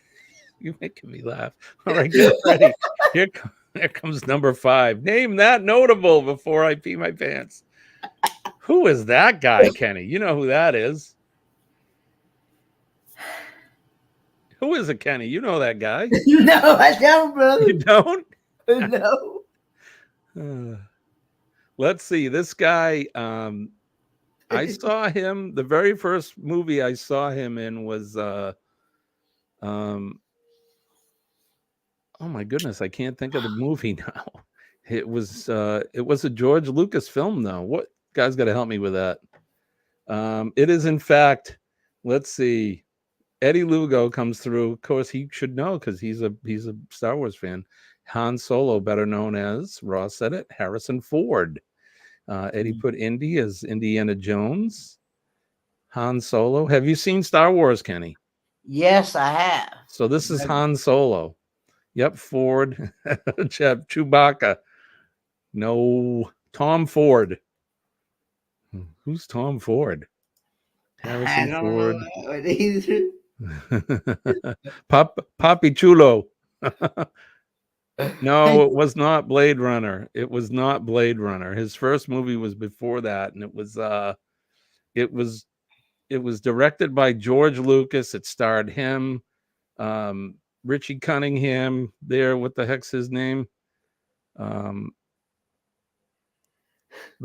C: You're making me laugh. All right, get ready. There comes number 5. Name that notable before I pee my pants. Who is that guy, Kenny? You know who that is. Who is it, Kenny? You know that guy.
G: No, I don't, brother.
C: You don't?
G: No.
C: Let's see. This guy, I saw him. The very first movie I saw him in was, oh my goodness, I can't think of the movie now. It was a George Lucas film, though. What guy's got to help me with that? It is, in fact, let's see. Eddie Lugo comes through. Of course, he should know because he's a Star Wars fan. Han Solo, better known as, Ross said it, Harrison Ford. Eddie put Indy as Indiana Jones. Han Solo. Have you seen Star Wars, Kenny?
G: Yes, I have.
C: So this is Han Solo. Yep, Ford. Chewbacca. No, Tom Ford. Who's Tom Ford? Harrison Ford. Papi Chulo. No, it was not Blade Runner. It was not Blade Runner. His first movie was before that, and it was directed by George Lucas. It starred him, Richie Cunningham. There, what the heck's his name? The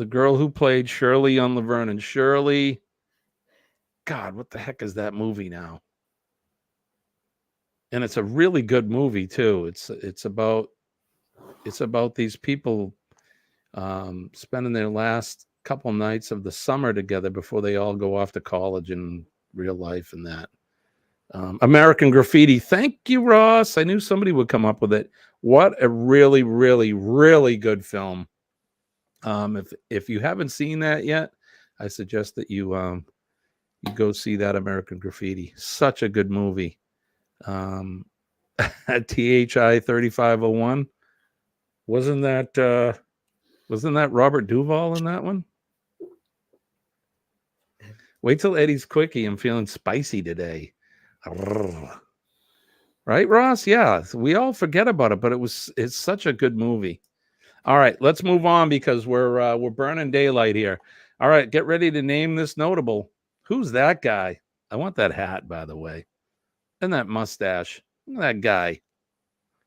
C: girl who played Shirley on Laverne and Shirley. God, what the heck is that movie now? And it's a really good movie too. It's about these people spending their last couple nights of the summer together before they all go off to college in real life and that. American Graffiti. Thank you, Ross. I knew somebody would come up with it. What a really, really, really good film. If you haven't seen that yet, I suggest that you go see that, American Graffiti. Such a good movie. THI 3501. Wasn't that Robert Duvall in that one? Wait till Eddie's quickie. I'm feeling spicy today. Right, Ross? Yeah, we all forget about it, but it's such a good movie. All right, let's move on because we're burning daylight here. All right, get ready to name this notable. Who's that guy? I want that hat, by the way. And that mustache. Look at that guy.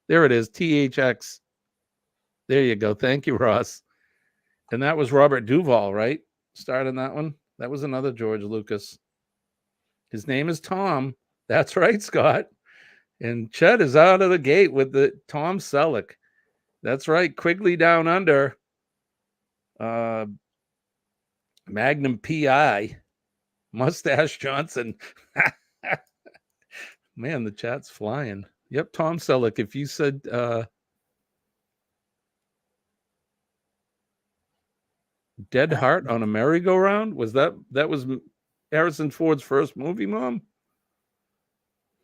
C: There it is. THX. There you go. Thank you, Ross. And that was Robert Duvall, right? Starred in that one. That was another George Lucas. His name is Tom. That's right, Scott. And Chet is out of the gate with the Tom Selleck. That's right. Quigley Down Under. Magnum PI. Mustache Johnson. Man, the chat's flying. Yep, Tom Selleck. If you said Dead Heart on a Merry-Go-Round, that was Harrison Ford's first movie, Mom?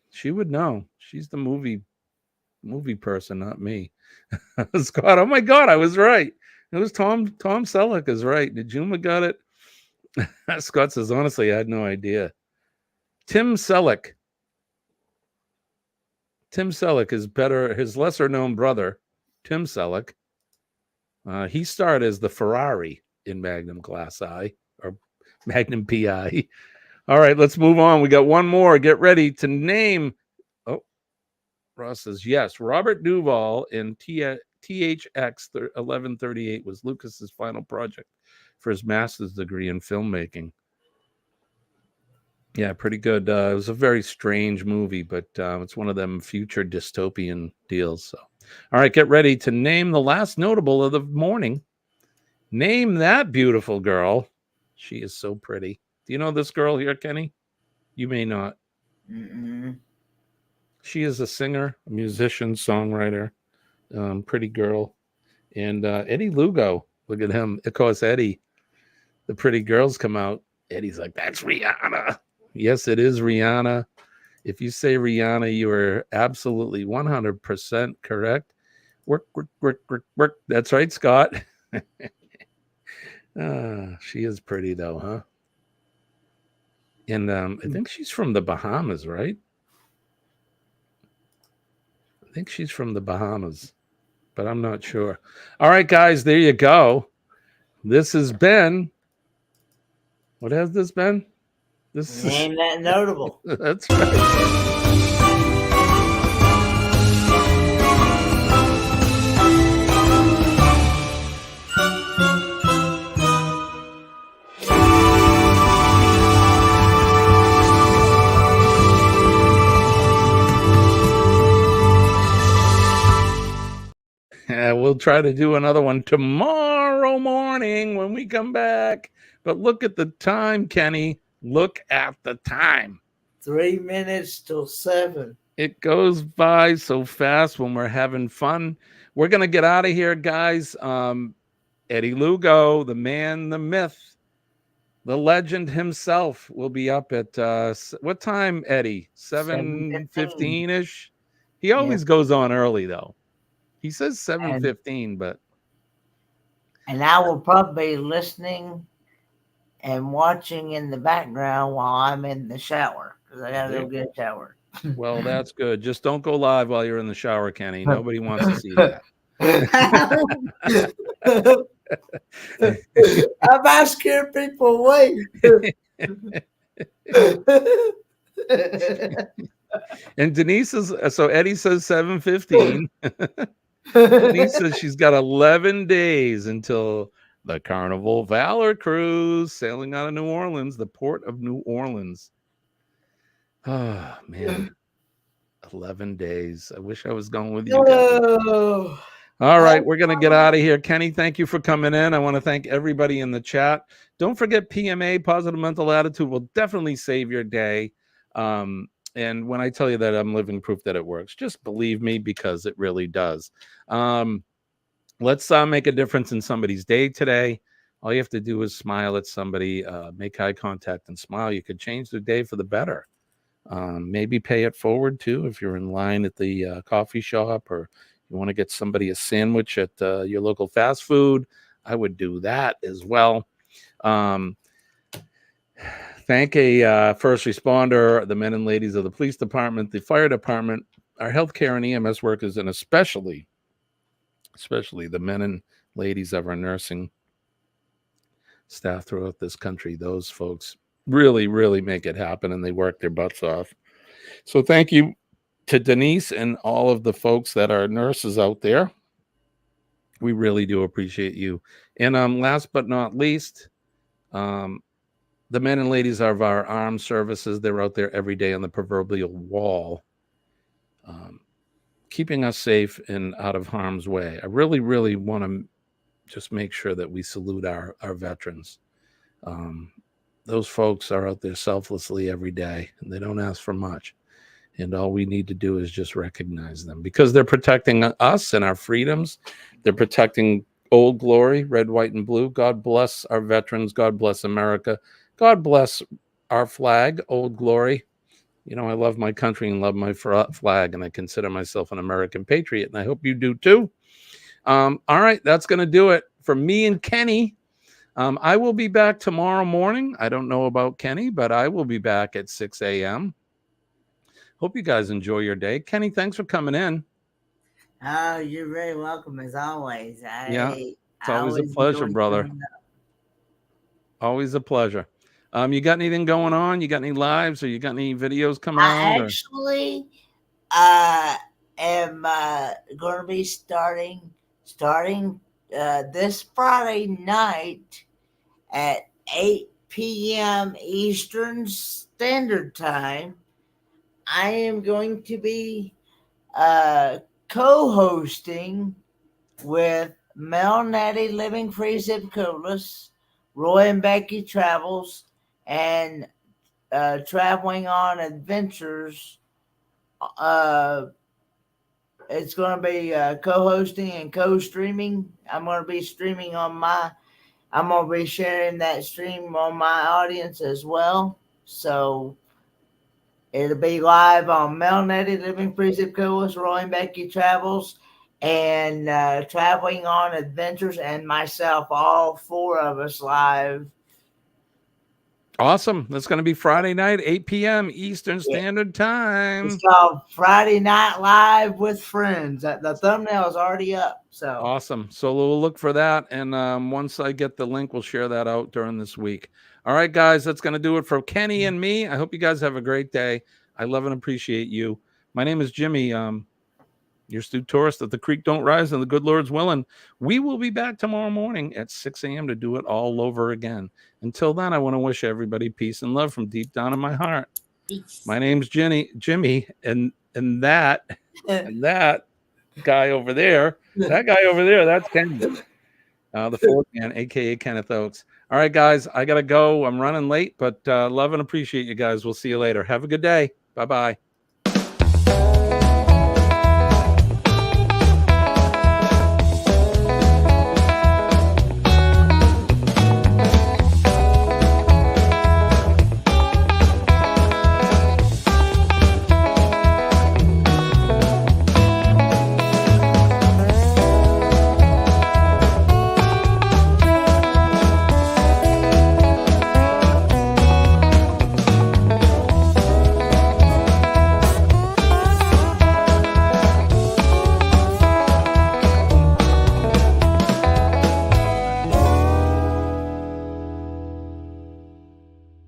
C: She would know. She's the movie person, not me. Scott, oh my God, I was right. It was Tom Selleck is right. Najuma got it. Scott says, honestly, I had no idea. Tim Selleck. Tim Selleck is better. His lesser known brother, Tim Selleck. He starred as the Ferrari in Magnum Class I or Magnum PI. All right, let's move on. We got one more. Get ready to name. Oh, Ross says yes. Robert Duvall in THX 1138 was Lucas's final project for his master's degree in filmmaking. Yeah, pretty good. It was a very strange movie, but it's one of them future dystopian deals. So, all right, get ready to name the last notable of the morning. Name that beautiful girl. She is so pretty. Do you know this girl here, Kenny? You may not.
G: Mm-mm.
C: She is a singer, a musician, songwriter, pretty girl. And Eddie Lugo, look at him. Of course, Eddie, the pretty girls come out. Eddie's like, that's Rihanna. Yes, it is Rihanna. If you say Rihanna, you are absolutely 100% correct. Work. That's right, Scott. She is pretty, though, huh? And I think she's from the Bahamas, right? I think she's from the Bahamas. but I'm not sure. All right, guys, there you go. This has been. What has this been? This is
G: Ain't that notable?
C: That's right. Yeah, we'll try to do another one tomorrow morning when we come back. But look at the time, Kenny. Look at the time.
G: 3 minutes till 7.
C: It goes by so fast when we're having fun. We're going to get out of here, guys. Eddie Lugo, the man, the myth, the legend himself will be up at what time, Eddie? 7:15-ish? He always goes on early, though. He says 7:15, but...
G: And I will probably be listening and watching in the background while I'm in the shower, because I got to go get a shower.
C: Well, that's good. Just don't go live while you're in the shower, Kenny. Nobody wants to see that.
G: I might scare people away.
C: And Denise is, so Eddie says 7:15. Denise says she's got 11 days until the Carnival Valor cruise sailing out of New Orleans, the port of New Orleans. Oh, man. 11 days. I wish I was going with you guys. All right, we're going to get out of here. Kenny, thank you for coming in. I want to thank everybody in the chat. Don't forget PMA, Positive Mental Attitude, will definitely save your day. And when I tell you that, I'm living proof that it works. Just believe me, because it really does. Let's make a difference in somebody's day today. All you have to do is smile at somebody, make eye contact and smile. You could change their day for the better. Maybe pay it forward too if you're in line at the coffee shop, or you want to get somebody a sandwich at your local fast food. I would do that as well. Thank a first responder, the men and ladies of the police department, the fire department, our healthcare and EMS workers, and especially the men and ladies of our nursing staff throughout this country. Those folks really, really make it happen, and they work their butts off. So thank you to Denise and all of the folks that are nurses out there. We really do appreciate you. And last but not least, the men and ladies of our armed services, they're out there every day on the proverbial wall, keeping us safe and out of harm's way. I really, really want to just make sure that we salute our veterans. Those folks are out there selflessly every day, and they don't ask for much. And all we need to do is just recognize them, because they're protecting us and our freedoms. They're protecting Old Glory, red, white, and blue. God bless our veterans. God bless America. God bless our flag, Old Glory. You know, I love my country and love my flag, and I consider myself an American patriot, and I hope you do too. All right, that's going to do it for me and Kenny. I will be back tomorrow morning. I don't know about Kenny, but I will be back at 6 a.m. Hope you guys enjoy your day. Kenny, thanks for coming in.
G: Oh, you're very welcome, as always.
C: It's always a pleasure, brother. Always a pleasure. You got anything going on? You got any lives, or you got any videos coming out?
G: I actually am going to be starting this Friday night at 8 p.m. Eastern Standard Time. I am going to be co-hosting with Mel Natty Living Free Zip Codeless, Roy and Becky Travels, and Traveling on Adventures. It's going to be co-hosting and co-streaming. I'm going to be streaming I'm going to be sharing that stream on my audience as well. So it'll be live on Mel Netty, Living Free Zip Codeless, Roy and Becky Travels, and Traveling on Adventures, and myself, all four of us live
C: Awesome. That's going to be Friday night, 8 p.m. Eastern Standard Time.
G: It's called Friday Night Live with Friends. The thumbnail is already up. So
C: Awesome. So we'll look for that. And once I get the link, we'll share that out during this week. All right, guys, that's going to do it for Kenny and me. I hope you guys have a great day. I love and appreciate you. My name is Jimmy. Your astute tourist at the creek don't rise and the good Lord's willing. We will be back tomorrow morning at 6 a.m. to do it all over again. Until then, I want to wish everybody peace and love from deep down in my heart.
G: peace.
C: My name's Jimmy, and that guy over there, that's Kenny, the fourth man, aka Kenneth Oates. All right, guys, I gotta go. I'm running late, but love and appreciate you guys. We'll see you later. Have a good day. Bye-bye.